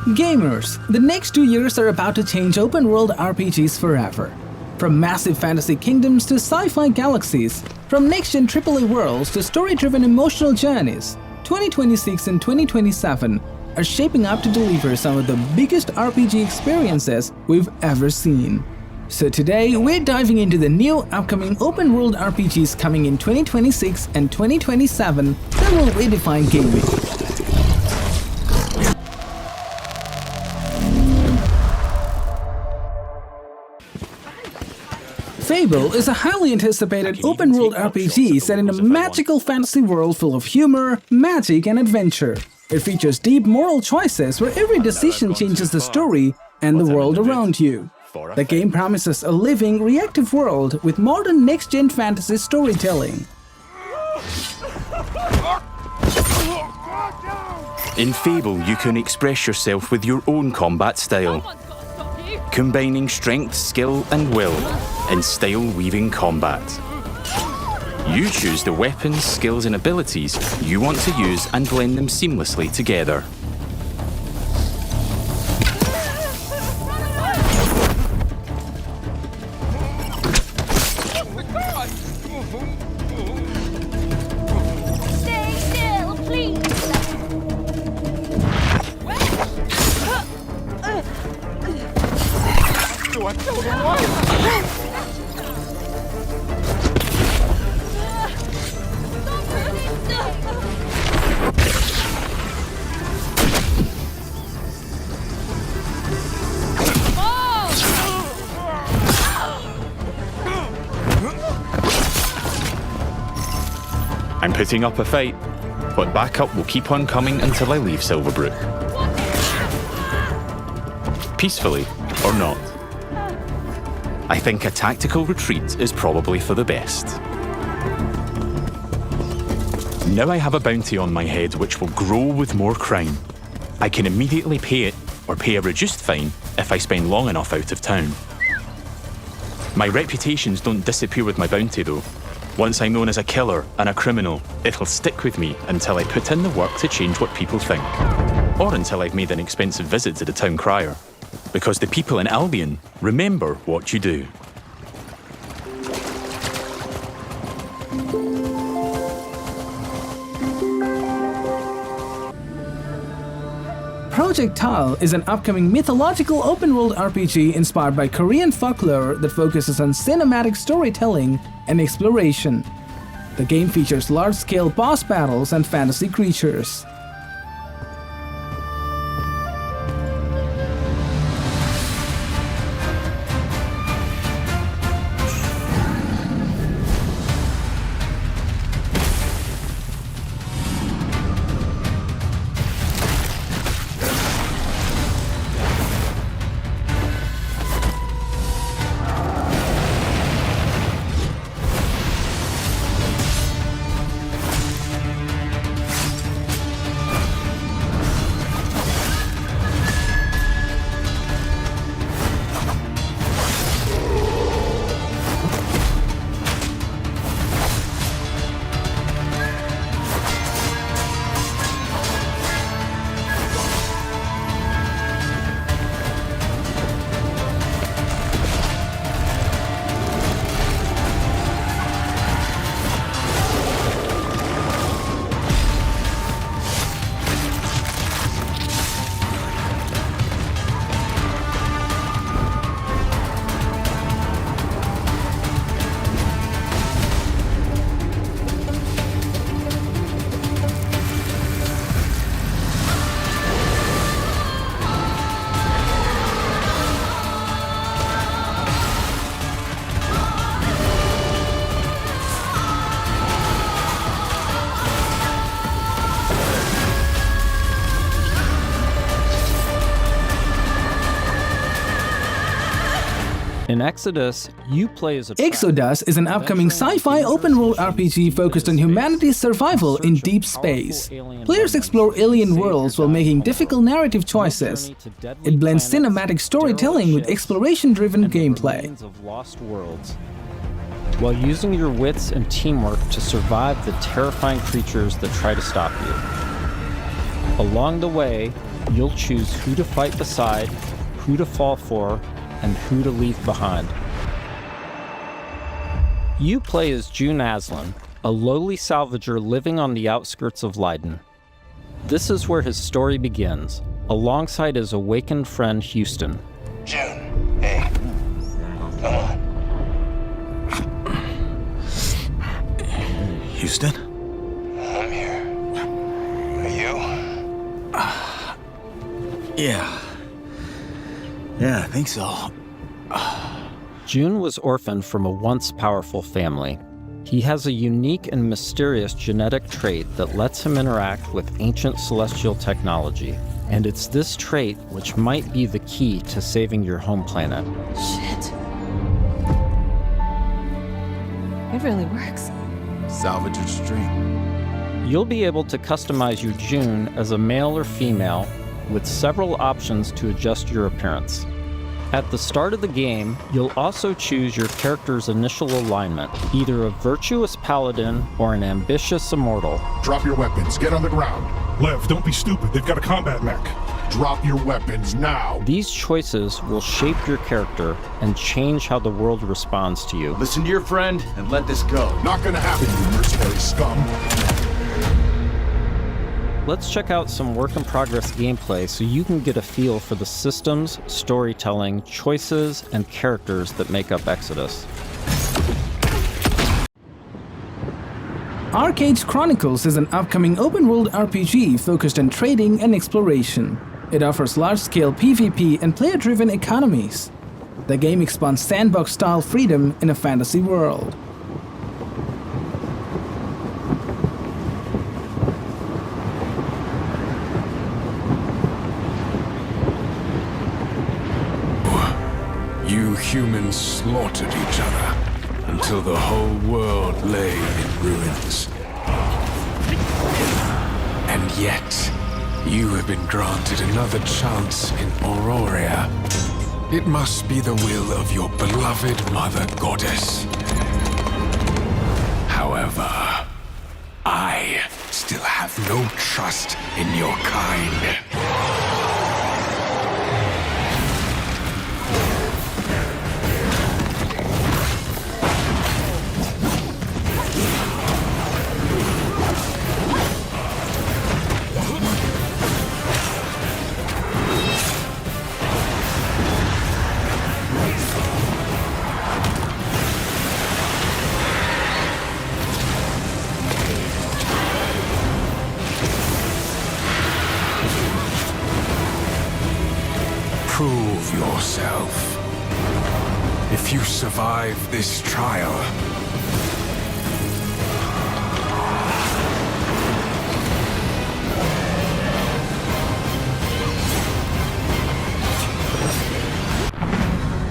Gamers, the next 2 years are about to change open-world RPGs forever. From massive fantasy kingdoms to sci-fi galaxies, from next-gen AAA worlds to story-driven emotional journeys, 2026 and 2027 are shaping up to deliver some of the biggest RPG experiences we've ever seen. So today, we're diving into the new upcoming open-world RPGs coming in 2026 and 2027 that will redefine gaming. Fable is a highly anticipated open-world RPG set in a magical fantasy world full of humor, magic, and adventure. It features deep moral choices where every decision changes the story and the world around you. The game promises a living, reactive world with modern next-gen fantasy storytelling. In Fable, you can express yourself with your own combat style, combining strength, skill, and will in style-weaving combat. You choose the weapons, skills, and abilities you want to use and blend them seamlessly together. I'm putting up a fight, but backup will keep on coming until I leave Silverbrook. Peacefully or not. I think a tactical retreat is probably for the best. Now I have a bounty on my head which will grow with more crime. I can immediately pay it or pay a reduced fine if I spend long enough out of town. My reputations don't disappear with my bounty though. Once I'm known as a killer and a criminal, it'll stick with me until I put in the work to change what people think. Or until I've made an expensive visit to the town crier. Because the people in Albion remember what you do. Project Tal is an upcoming mythological open-world RPG inspired by Korean folklore that focuses on cinematic storytelling and exploration. The game features large-scale boss battles and fantasy creatures. In Exodus, you play as a Exodus is an upcoming sci-fi open-world RPG focused on humanity's survival in deep space. Players explore alien worlds while making difficult narrative choices. It blends cinematic storytelling with exploration-driven gameplay. While using your wits and teamwork to survive the terrifying creatures that try to stop you. Along the way, you'll choose who to fight beside, who to fall for, and who to leave behind. You play as June Aslan, a lowly salvager living on the outskirts of Leiden. This is where his story begins, alongside his awakened friend Houston. June, hey, come on. Houston? I'm here. Are you? Yeah. Yeah, I think so. June was orphaned from a once powerful family. He has a unique and mysterious genetic trait that lets him interact with ancient celestial technology. And it's this trait which might be the key to saving your home planet. Shit. It really works. Salvager's dream. You'll be able to customize your June as a male or female with several options to adjust your appearance. At the start of the game, you'll also choose your character's initial alignment, either a virtuous paladin or an ambitious immortal. Drop your weapons. Get on the ground. Lev, don't be stupid. They've got a combat mech. Drop your weapons now. These choices will shape your character and change how the world responds to you. Listen to your friend and let this go. Not gonna happen, you mercenary scum. Let's check out some work-in-progress gameplay so you can get a feel for the systems, storytelling, choices, and characters that make up Exodus. ArcheAge Chronicles is an upcoming open-world RPG focused on trading and exploration. It offers large-scale PvP and player-driven economies. The game expands sandbox-style freedom in a fantasy world. You humans slaughtered each other until the whole world lay in ruins. And yet, you have been granted another chance in Auroria. It must be the will of your beloved mother goddess. However, I still have no trust in your kind. Prove yourself. If you survive this trial,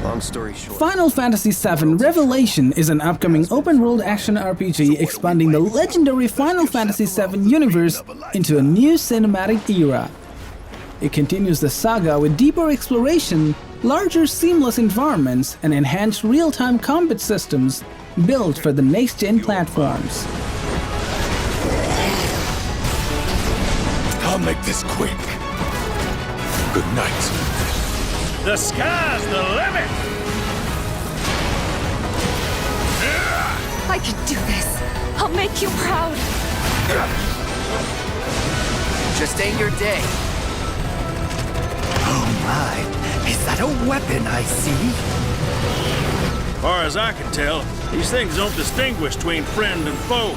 Long story short. Final Fantasy VII Revelation is an upcoming open-world action RPG expanding the legendary Final Fantasy VII universe into a new cinematic era. It continues the saga with deeper exploration, larger seamless environments, and enhanced real-time combat systems built for the next-gen platforms. I'll make this quick. Good night. The sky's the limit! I can do this. I'll make you proud. Just ain't your day. Oh my, is that a weapon I see? Far as I can tell, these things don't distinguish between friend and foe.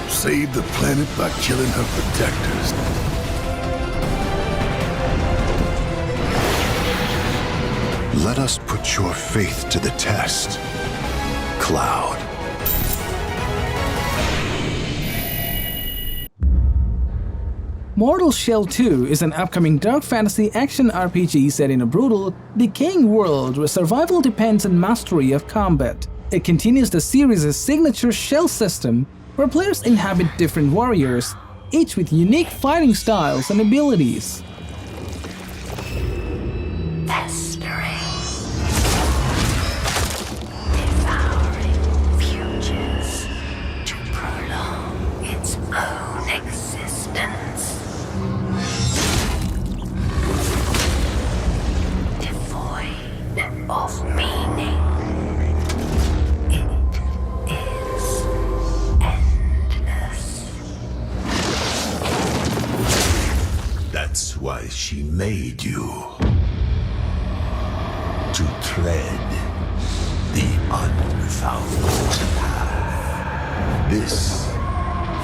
Save the planet by killing her protectors. Let us put your faith to the test, Cloud. Mortal Shell 2 is an upcoming dark fantasy action RPG set in a brutal, decaying world where survival depends on mastery of combat. It continues the series' signature shell system, where players inhabit different warriors, each with unique fighting styles and abilities. Devouring futures to prolong its own existence. why she made you. To tread the unfound path. This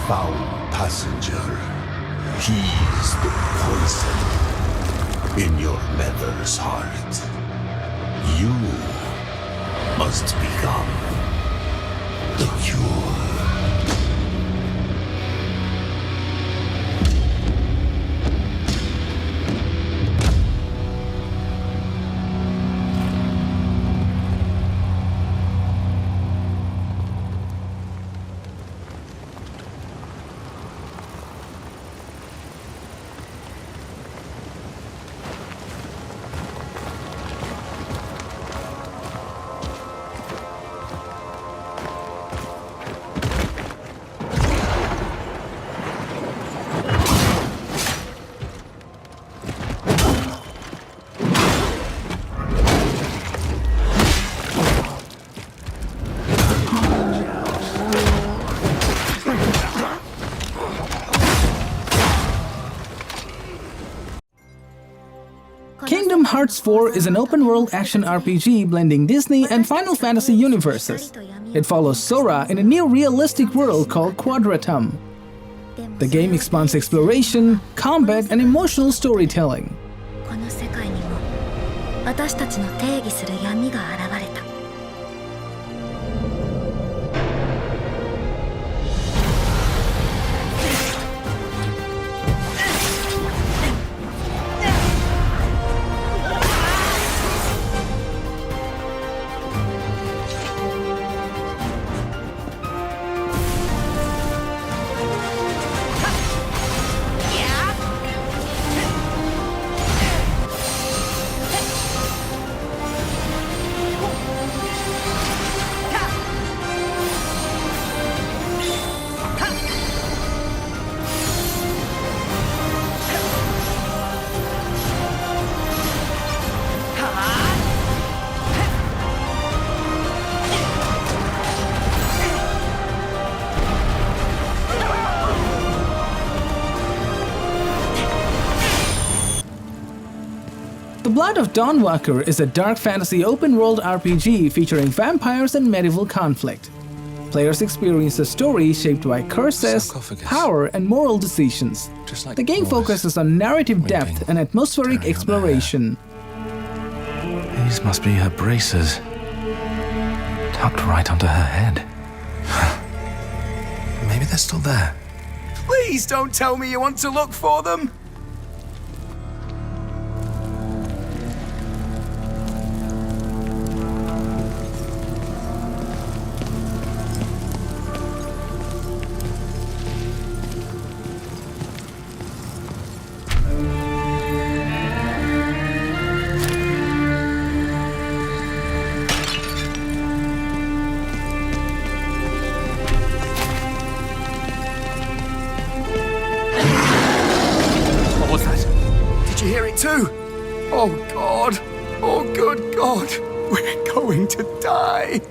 foul passenger, he's the poison in your mother's heart. You must become the cure. Kingdom Hearts 4 is an open-world action RPG blending Disney and Final Fantasy universes. It follows Sora in a new realistic world called Quadratum. The game expands exploration, combat, and emotional storytelling. この世界にも私たちの定義する闇が現れた。The Blood of Dawnwalker is a dark fantasy open-world RPG featuring vampires and medieval conflict. Players experience a story shaped by curses, power, and moral decisions. The game focuses on narrative depth and atmospheric exploration. These must be her braces. Tucked right under her head. Maybe they're still there. Please don't tell me you want to look for them! Did you hear it too? Oh God! Oh good God! We're going to die!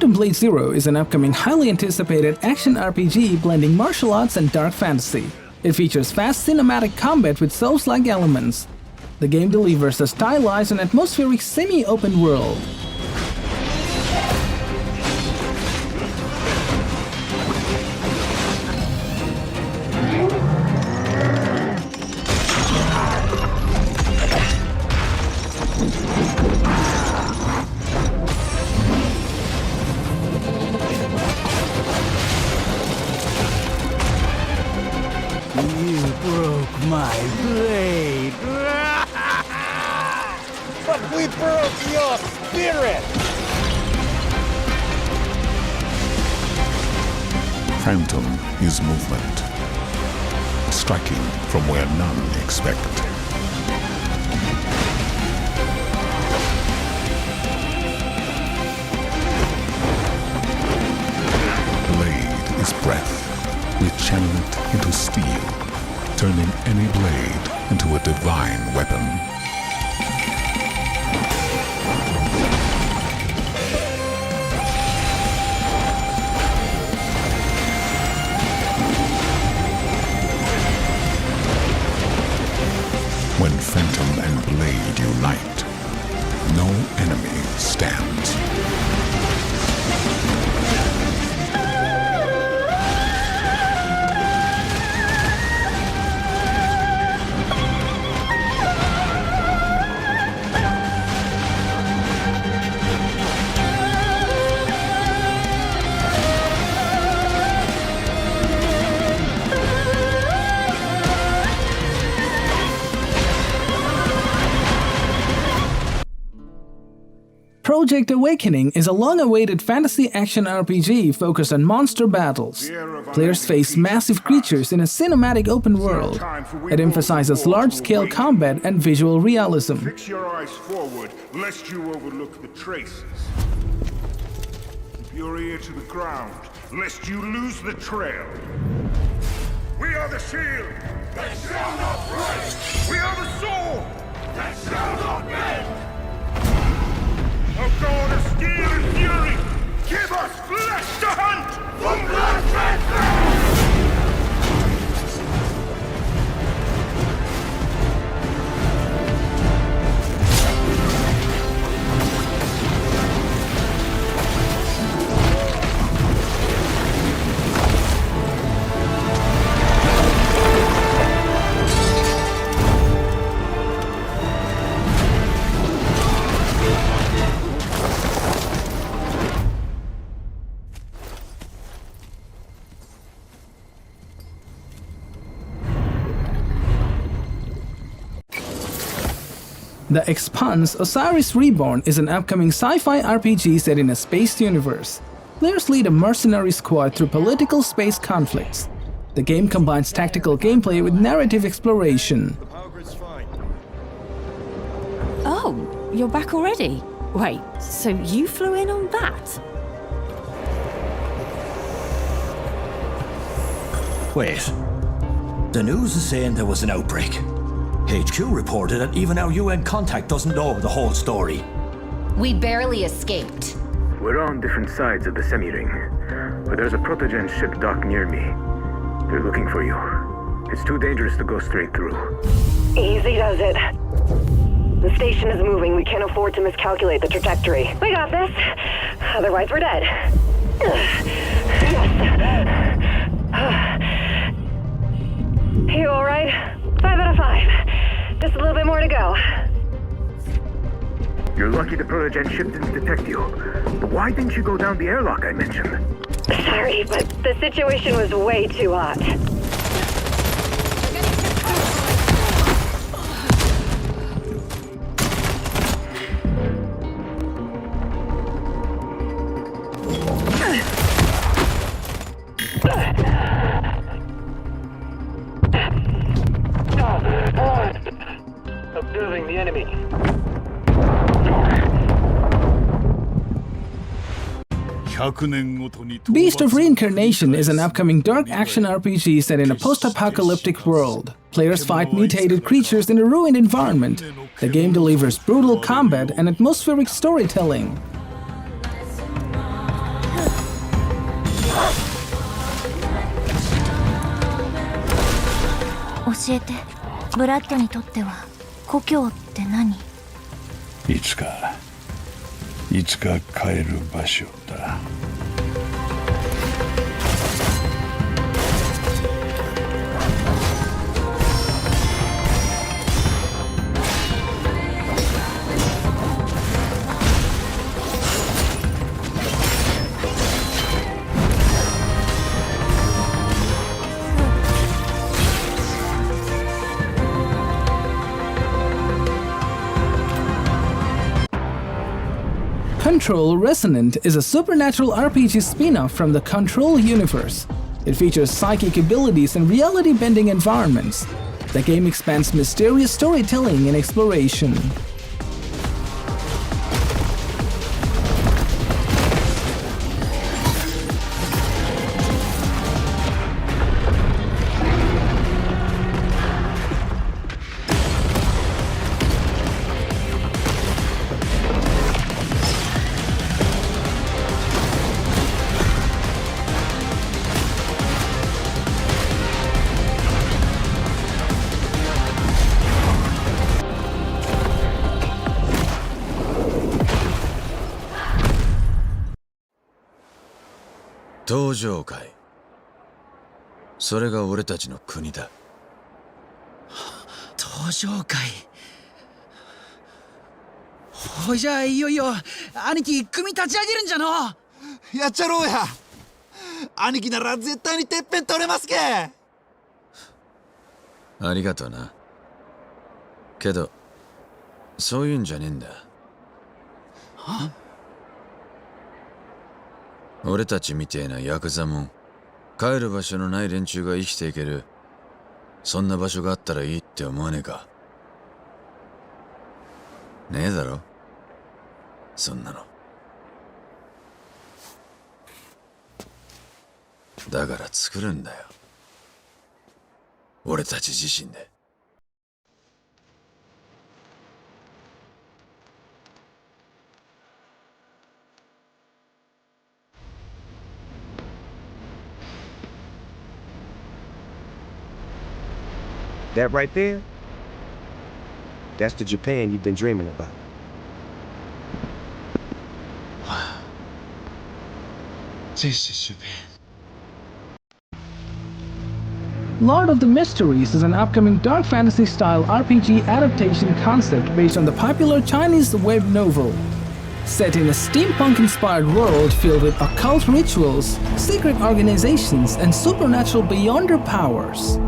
Phantom Blade Zero is an upcoming highly anticipated action RPG blending martial arts and dark fantasy. It features fast cinematic combat with Souls-like elements. The game delivers a stylized and atmospheric semi-open world. My blade! But we broke your spirit! Phantom is movement, striking from where none expect. Blade is breath. We channel it into steel, turning any blade into a divine weapon. When Phantom and Blade unite, no enemy stands. Project Awakening is a long-awaited fantasy action RPG focused on monster battles. Players face massive creatures in a cinematic open world. It emphasizes large-scale combat and visual realism. Fix your eyes forward, lest you overlook the traces. Keep your ear to the ground, lest you lose the trail. We are the shield that shall not break. We are the sword that shall not bend. O God of steel and fury, give us flesh to hunt from blood transfer! The Expanse Osiris Reborn is an upcoming sci-fi RPG set in a space universe. Players lead a mercenary squad through political space conflicts. The game combines tactical gameplay with narrative exploration. Oh, you're back already? Wait, so you flew in on that? Wait. The news is saying there was an outbreak. HQ reported that even our UN contact doesn't know the whole story. We barely escaped. We're on different sides of the semi-ring, but there's a protogen ship docked near me. They're looking for you. It's too dangerous to go straight through. Easy does it. The station is moving. We can't afford to miscalculate the trajectory. We got this. Otherwise, we're dead. You all right? 5 out of 5. Just a little bit more to go. You're lucky the protogen ship didn't detect you. But why didn't you go down the airlock I mentioned? Sorry, but the situation was way too hot. Observing the enemy. Beast of Reincarnation is an upcoming dark action RPG set in a post-apocalyptic world. Players fight mutated creatures in a ruined environment. The game delivers brutal combat and atmospheric storytelling. 教えて。ブラッドにとっては故郷って何？いつか帰る場所だ。Control Resonant is a supernatural RPG spin-off from the Control universe. It features psychic abilities and reality-bending environments. The game expands mysterious storytelling and exploration.登場界。それが俺たちの国だ。登場界。ほいじゃあいよいよ兄貴組立ち上げるんじゃの。やっちゃろうや。兄貴なら絶対にてっぺん取れますけ。ありがとうな。けどそういうんじゃねえんだ。は？俺たちみてえなヤクザもん、帰る場所のない連中が生きていける、そんな場所があったらいいって思わねえか。ねえだろそんなの。だから作るんだよ、俺たち自身で。That right there, that's the Japan you've been dreaming about. This is Japan. Lord of the Mysteries is an upcoming dark fantasy-style RPG adaptation concept based on the popular Chinese web novel. Set in a steampunk-inspired world filled with occult rituals, secret organizations, and supernatural beyonder powers.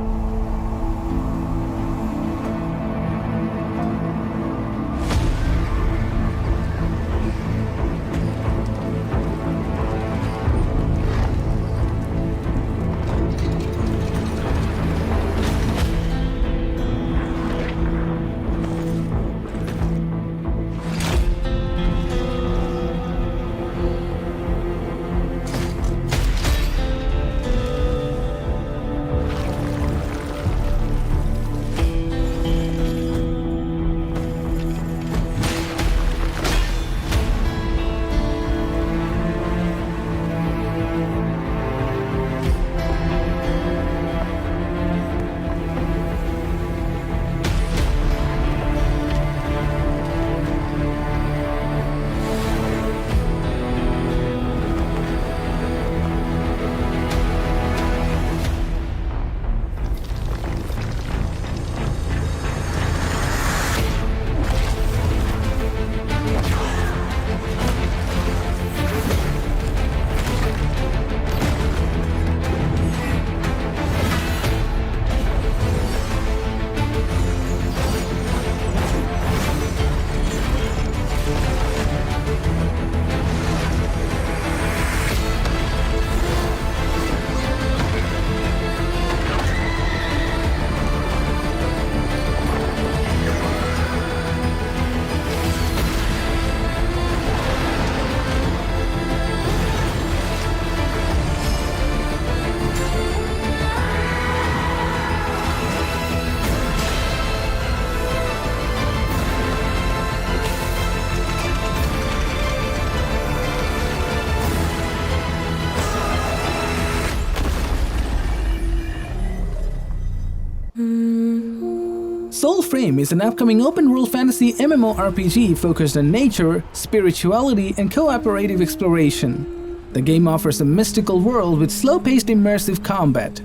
Soulframe is an upcoming open-world fantasy MMORPG focused on nature, spirituality, and cooperative exploration. The game offers a mystical world with slow-paced immersive combat.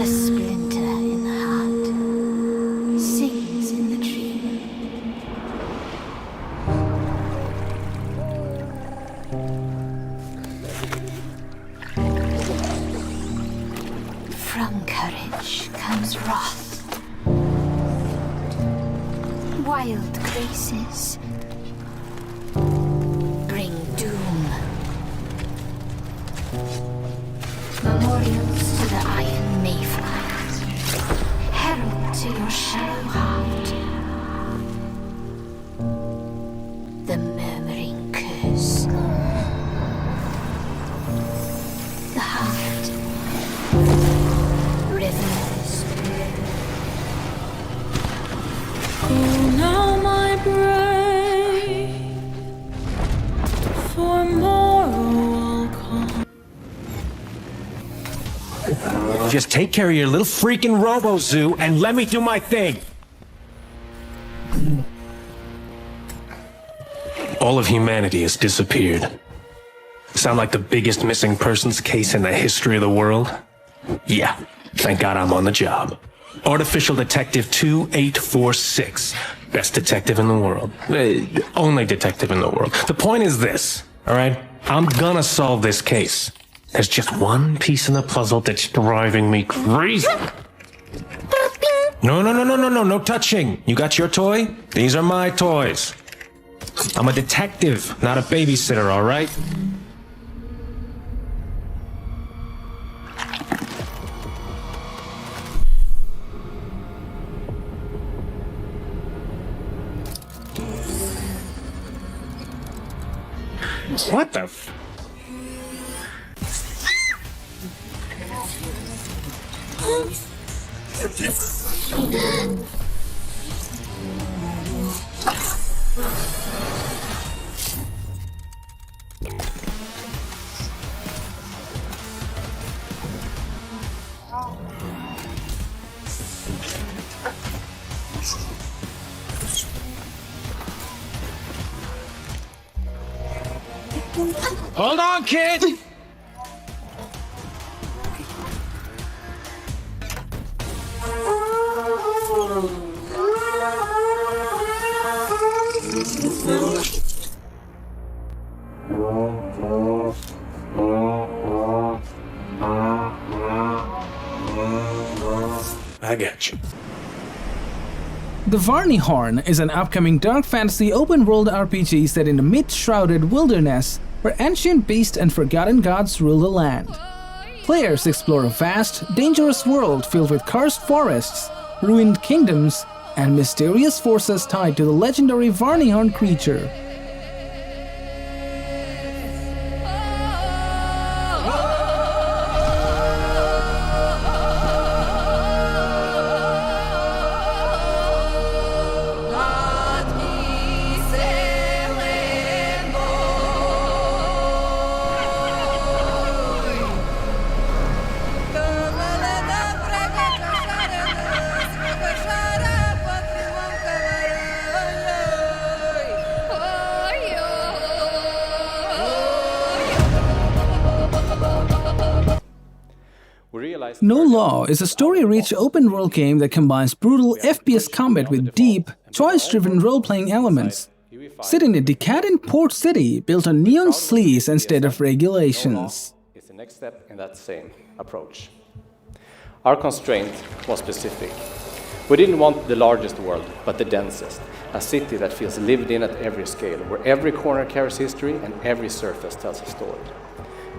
A splinter in the heart sings in the dream. From courage comes wrath. Wild graces bring doom. Memorials to the Iron Mayflies, herald to your shallow heart. The murmuring curse. The heart. Rhythms. Oh, now my brain for morrow I'll come. Just take care of your little freaking robo-zoo and let me do my thing. All of humanity has disappeared. Sound like the biggest missing persons case in the history of the world? Yeah, thank God I'm on the job. Artificial Detective 2846. Best detective in the world. Only detective in the world. The point is this, alright? I'm gonna solve this case. There's just one piece in the puzzle that's driving me crazy. No touching. You got your toy? These are my toys. I'm a detective, not a babysitter, alright? What the f- Hold on, kid! I got you. The Vernyhorn is an upcoming dark fantasy open-world RPG set in the myth-shrouded wilderness where ancient beasts and forgotten gods rule the land. Players explore a vast, dangerous world filled with cursed forests, ruined kingdoms, and mysterious forces tied to the legendary Vernyhorn creature. No Law is a story-rich open-world game that combines brutal FPS combat with deep, choice-driven role-playing elements. Set in a decadent port city built on neon sleaze and state of regulations. It's the next step in that same approach. Our constraint was specific. We didn't want the largest world, but the densest. A city that feels lived in at every scale, where every corner carries history and every surface tells a story.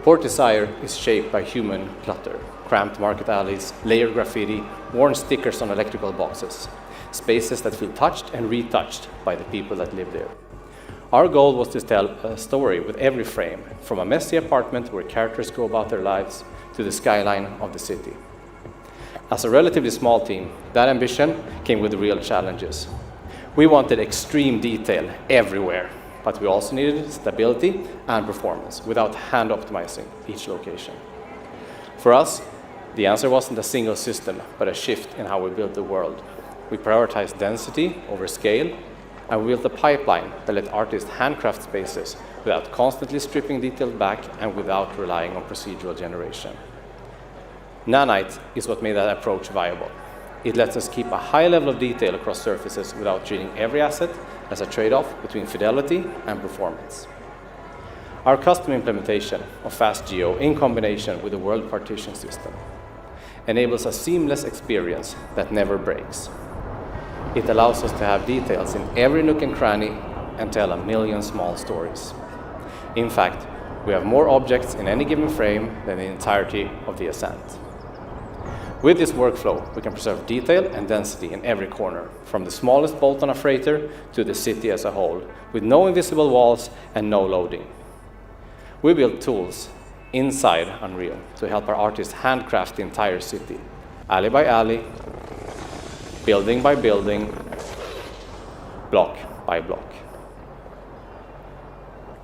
Port Desire is shaped by human clutter. Cramped market alleys, layered graffiti, worn stickers on electrical boxes. Spaces that feel touched and retouched by the people that live there. Our goal was to tell a story with every frame, from a messy apartment where characters go about their lives to the skyline of the city. As a relatively small team, that ambition came with real challenges. We wanted extreme detail everywhere. but we also needed stability and performance without hand optimizing each location. For us, the answer wasn't a single system, but a shift in how we built the world. We prioritized density over scale, and we built a pipeline that let artists handcraft spaces without constantly stripping detail back and without relying on procedural generation. Nanite is what made that approach viable. It lets us keep a high level of detail across surfaces without treating every asset as a trade-off between fidelity and performance. Our custom implementation of FastGeo in combination with the world partition system enables a seamless experience that never breaks. It allows us to have details in every nook and cranny and tell a million small stories. In fact, we have more objects in any given frame than the entirety of the Ascent. With this workflow, we can preserve detail and density in every corner, from the smallest bolt on a freighter to the city as a whole, with no invisible walls and no loading. We build tools inside Unreal to help our artists handcraft the entire city, alley by alley, building by building, block by block.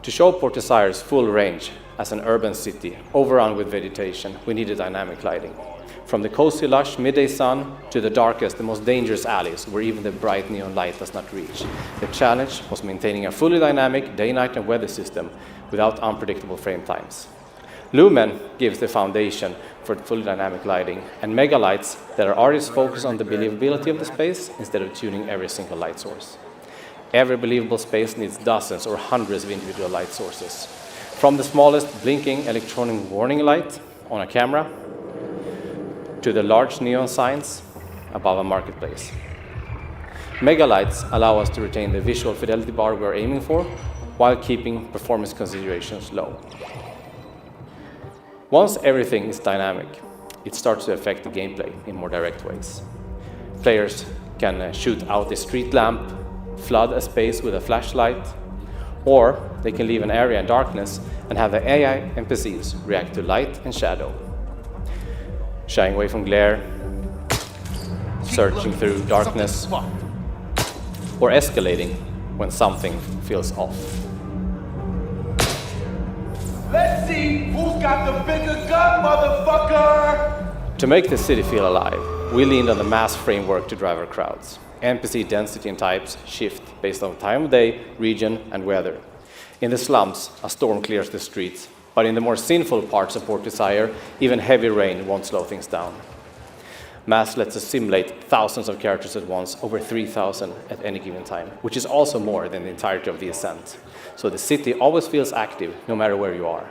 To show Port Desire's full range as an urban city overrun with vegetation, we needed dynamic lighting. From the cozy, lush midday sun to the darkest, the most dangerous alleys where even the bright neon light does not reach. The challenge was maintaining a fully dynamic day, night, and weather system without unpredictable frame times. Lumen gives the foundation for fully dynamic lighting, and mega lights that our artists focus on the believability of the space instead of tuning every single light source. Every believable space needs dozens or hundreds of individual light sources. From the smallest blinking electronic warning light on a camera to the large neon signs above a marketplace. Megalights allow us to retain the visual fidelity bar we're aiming for while keeping performance considerations low. Once everything is dynamic, it starts to affect the gameplay in more direct ways. Players can shoot out a street lamp, flood a space with a flashlight, or they can leave an area in darkness and have the AI NPCs react to light and shadow, shying away from glare, searching through darkness, or escalating when something feels off. Let's see who's got the bigger gun, motherfucker! To make the city feel alive, we leaned on the mass framework to drive our crowds. NPC density and types shift based on time of day, region, and weather. In the slums, a storm clears the streets, but in the more sinful parts of Port Desire, even heavy rain won't slow things down. Mass lets us simulate thousands of characters at once, over 3,000 at any given time, which is also more than the entirety of the Ascent. So the city always feels active, no matter where you are.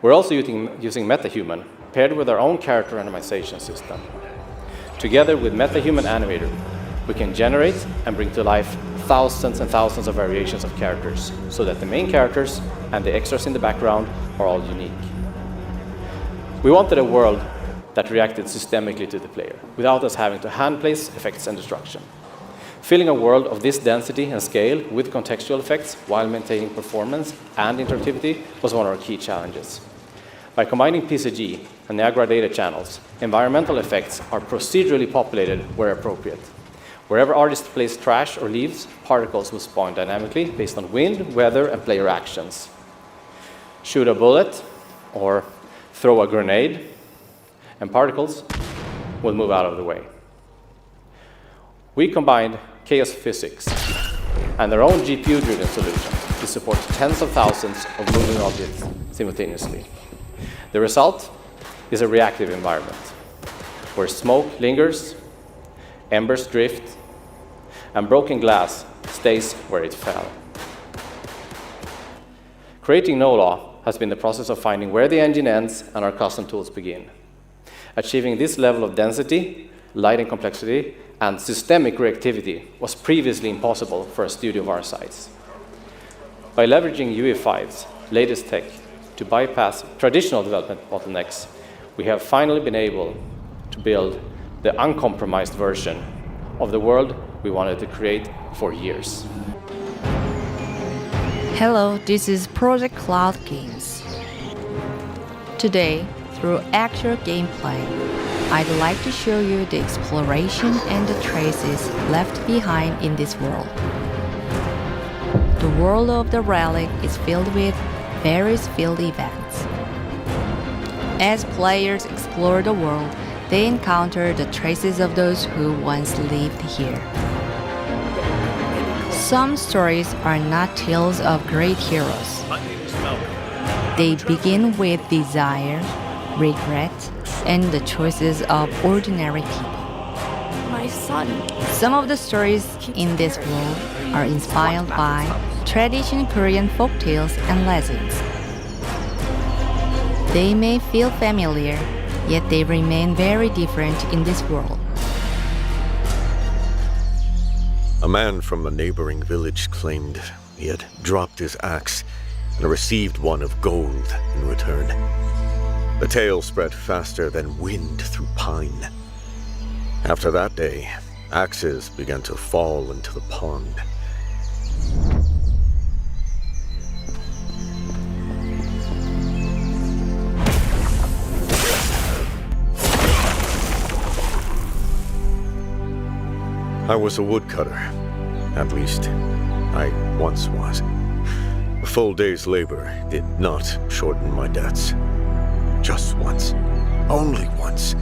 We're also using MetaHuman, paired with our own character randomization system. Together with MetaHuman Animator, we can generate and bring to life thousands and thousands of variations of characters, so that the main characters and the extras in the background are all unique. We wanted a world that reacted systemically to the player, without us having to hand-place effects and destruction. Filling a world of this density and scale with contextual effects while maintaining performance and interactivity was one of our key challenges. By combining PCG and Niagara data channels, environmental effects are procedurally populated where appropriate. Wherever artists place trash or leaves, particles will spawn dynamically based on wind, weather, and player actions. Shoot a bullet or throw a grenade, and particles will move out of the way. We combined chaos physics and their own GPU-driven solution to support tens of thousands of moving objects simultaneously. The result is a reactive environment, where smoke lingers, embers drift, and broken glass stays where it fell. Creating NOLA has been the process of finding where the engine ends and our custom tools begin. Achieving this level of density, lighting complexity, and systemic reactivity was previously impossible for a studio of our size. By leveraging UE5's latest tech to bypass traditional development bottlenecks, we have finally been able to build the uncompromised version of the world we wanted to create for years. Hello, this is Project Cloud Games. Today, through actual gameplay, I'd like to show you the exploration and the traces left behind in this world. the world of the Relic is filled with various field events. As players explore the world, they encounter the traces of those who once lived here. Some stories are not tales of great heroes. They begin with desire, regret, and the choices of ordinary people. My son. Some of the stories in this world are inspired by traditional Korean folktales and legends. They may feel familiar, yet they remain very different in this world. A man from a neighboring village claimed he had dropped his axe and received one of gold in return. The tale spread faster than wind through pine. After that day, axes began to fall into the pond. I was a woodcutter. At least, I once was. A full day's labor did not shorten my debts. Just once. Only once.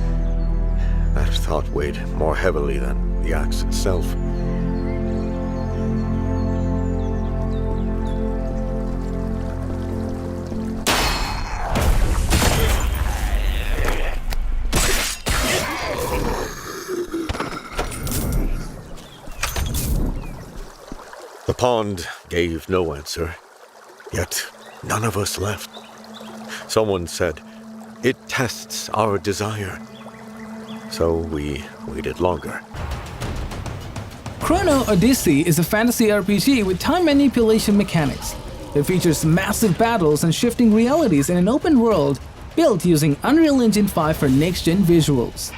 That thought weighed more heavily than the axe itself. The pond gave no answer, yet none of us left. Someone said, "It tests our desire." So we waited longer. Chrono Odyssey is a fantasy RPG with time manipulation mechanics. It features massive battles and shifting realities in an open world built using Unreal Engine 5 for next-gen visuals.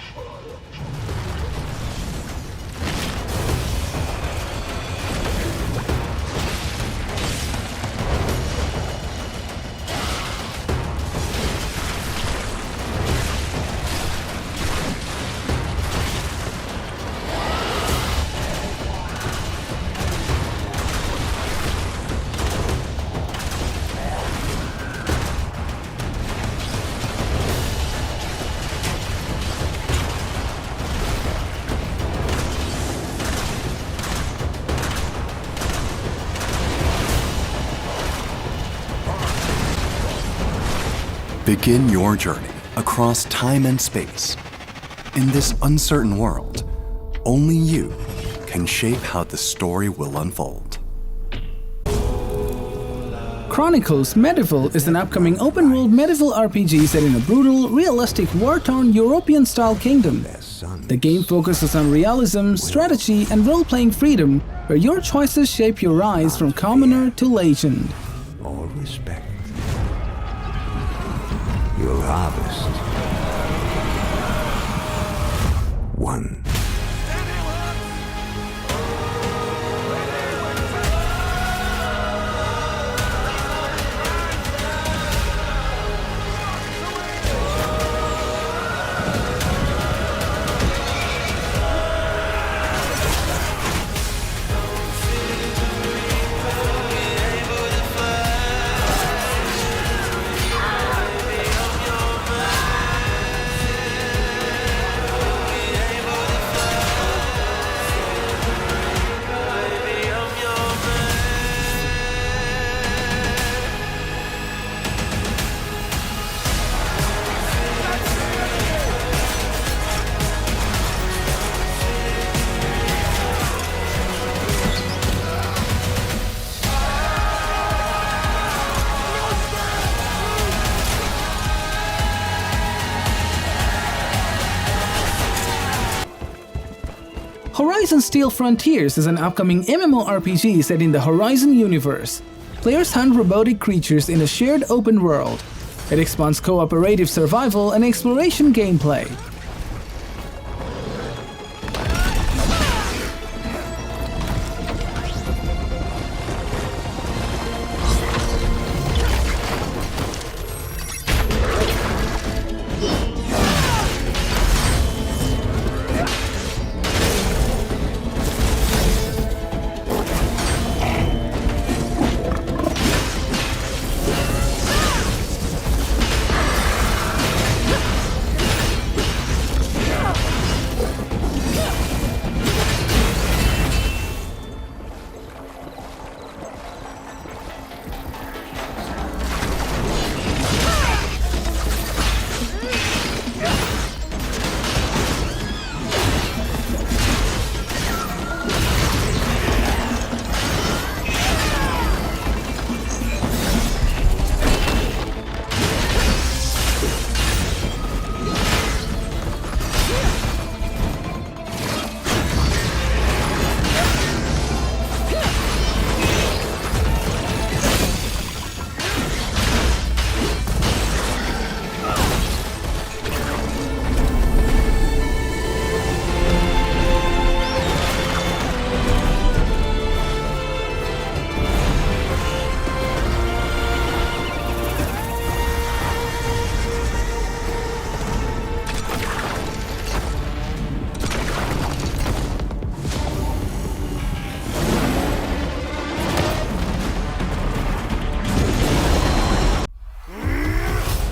Begin your journey across time and space. In this uncertain world, only you can shape how the story will unfold. Chronicles Medieval is an upcoming open-world medieval RPG set in a brutal, realistic, war-torn European-style kingdom. The game focuses on realism, strategy, and role-playing freedom, where your choices shape your rise from commoner to legend. All respect. You'll harvest. One. Horizon Steel Frontiers is an upcoming MMORPG set in the Horizon universe. Players hunt robotic creatures in a shared open world. It expands cooperative survival and exploration gameplay.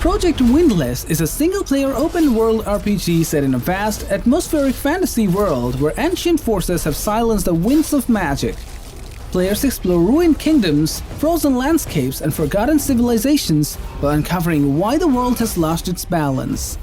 Project Windless is a single-player open-world RPG set in a vast, atmospheric fantasy world where ancient forces have silenced the winds of magic. Players explore ruined kingdoms, frozen landscapes, and forgotten civilizations while uncovering why the world has lost its balance.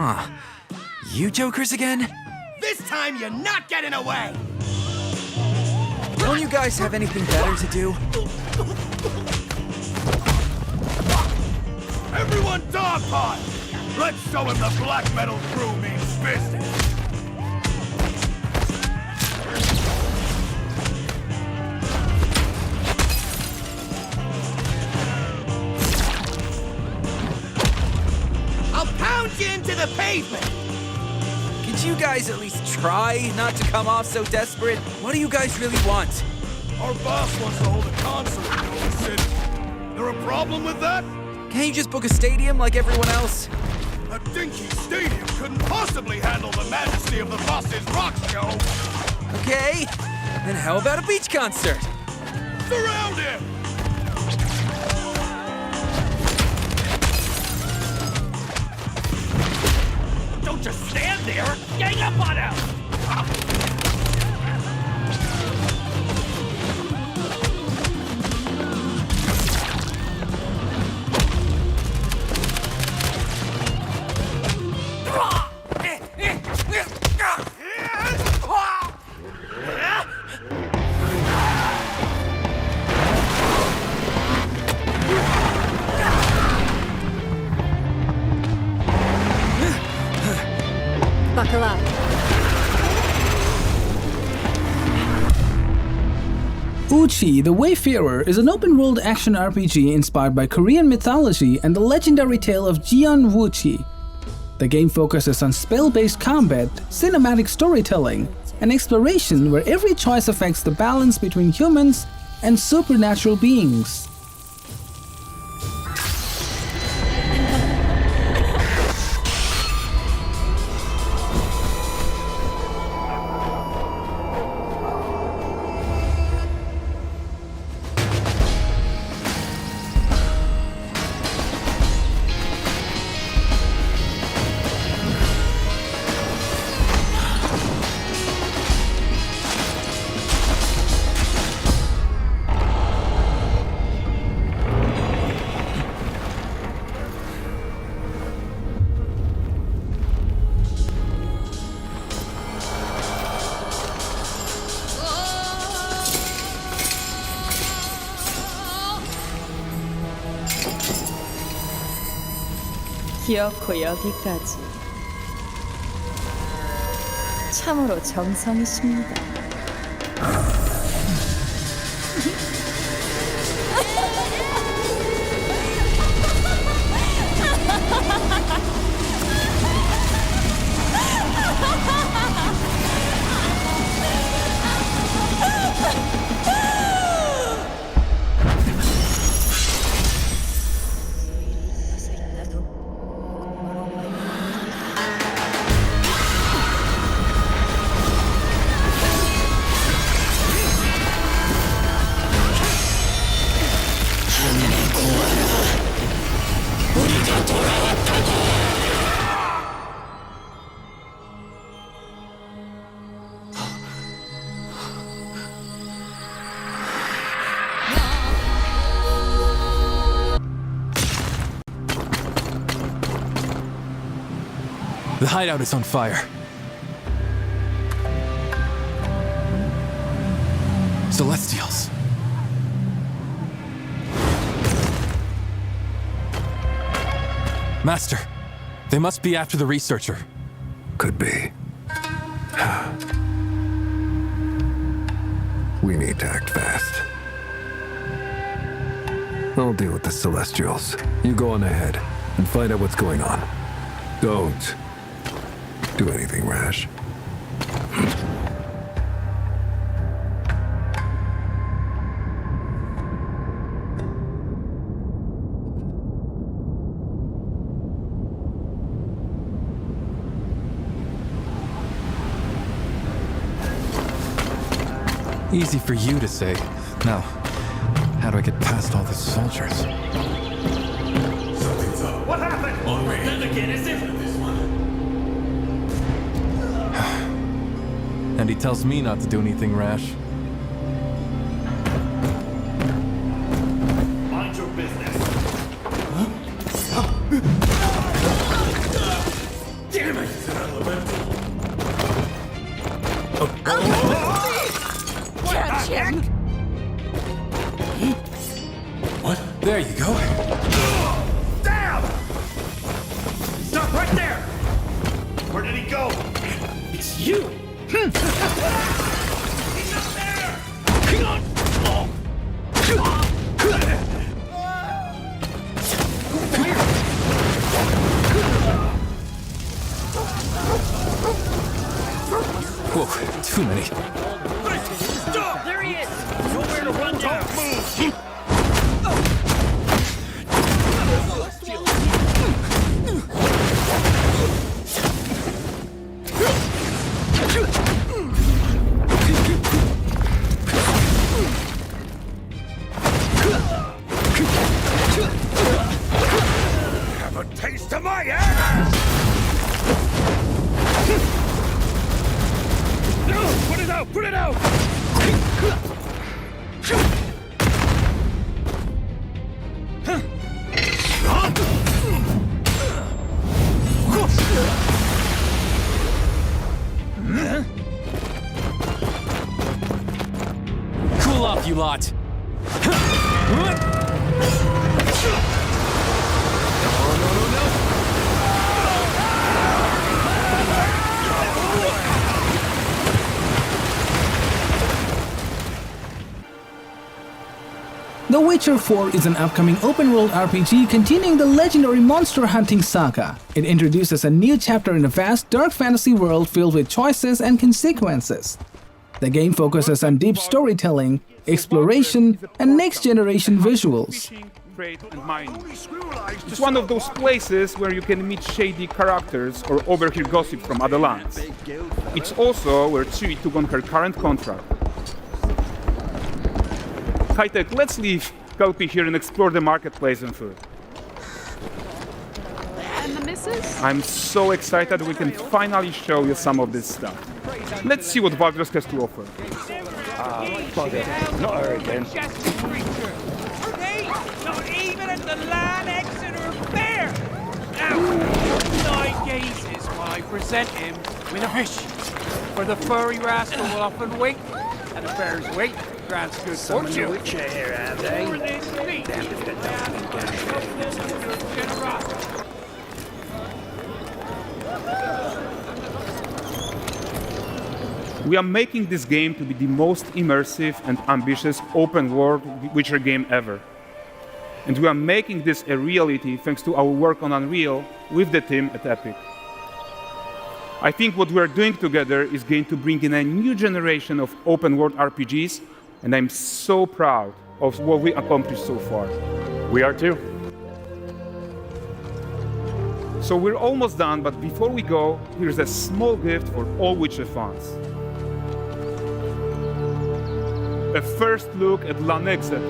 Huh. You jokers again? This time you're not getting away! Don't you guys have anything better to do? Everyone dogpile! Let's show him the black metal crew means business! I'll pound you into the pavement! Could you guys at least try not to come off so desperate? What do you guys really want? Our boss wants to hold a concert in Nova City. There a problem with that? Can't you just book a stadium like everyone else? A dinky stadium couldn't possibly handle the majesty of the boss's rock show! Okay, then how about a beach concert? Surround him! Don't just stand there! Gang up on him! Buckle up. WOOCHI, the WAYFARER is an open-world action RPG inspired by Korean mythology and the legendary tale of Jeon WOOCHI. The game focuses on spell-based combat, cinematic storytelling, and exploration where every choice affects the balance between humans and supernatural beings. 기어코 여기까지. 참으로 정성이십니다. The hideout is on fire. Celestials. Master, they must be after the researcher. Could be. We need to act fast. I'll deal with the Celestials. You go on ahead and find out what's going on. Don't do anything rash. Easy for you to say. Now, how do I get past all the soldiers? Something's up. What happened? Then again, is it? And he tells me not to do anything rash. Mind your business. Damn it! It's an elemental. What? There you go. Damn! Stop right there! Where did he go? It's you! He's not there! Whoa, too many. Stop! There he is! Nowhere to run down! Don't move! Have a taste of my ass! Put it out! Put it out! Cool off, you lot. The Witcher 4 is an upcoming open-world RPG continuing the legendary monster hunting saga. It introduces a new chapter in a vast, dark fantasy world filled with choices and consequences. The game focuses on deep storytelling, exploration, and next-generation visuals. Trade and mining. It's one of those places where you can meet shady characters or overhear gossip from other lands. It's also where Ciri took on her current contract. High-tech, let's leave Kelpie here and explore the marketplace and food. And the missus? I'm so excited we can finally show you some of this stuff. Let's see what Windless has to offer. Bugger. Not her again. Not even at the Land Exeter Fair! Now, 9 gazes while I present him with a fish. For the furry rascal will often wink, and a bear's weight grants good fortune. WOOCHI here, have they? Damn if that We are making this game to be the most immersive and ambitious open-world Witcher game ever. And we are making this a reality thanks to our work on Unreal with the team at Epic. I think what we are doing together is going to bring in a new generation of open-world RPGs, and I'm so proud of what we accomplished so far. We are too. So we're almost done, but before we go, here's a small gift for all Witcher fans. A first look at Land Exeter.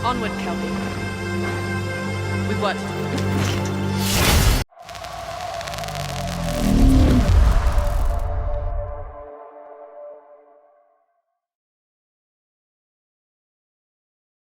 Onward, Kelpie. With what?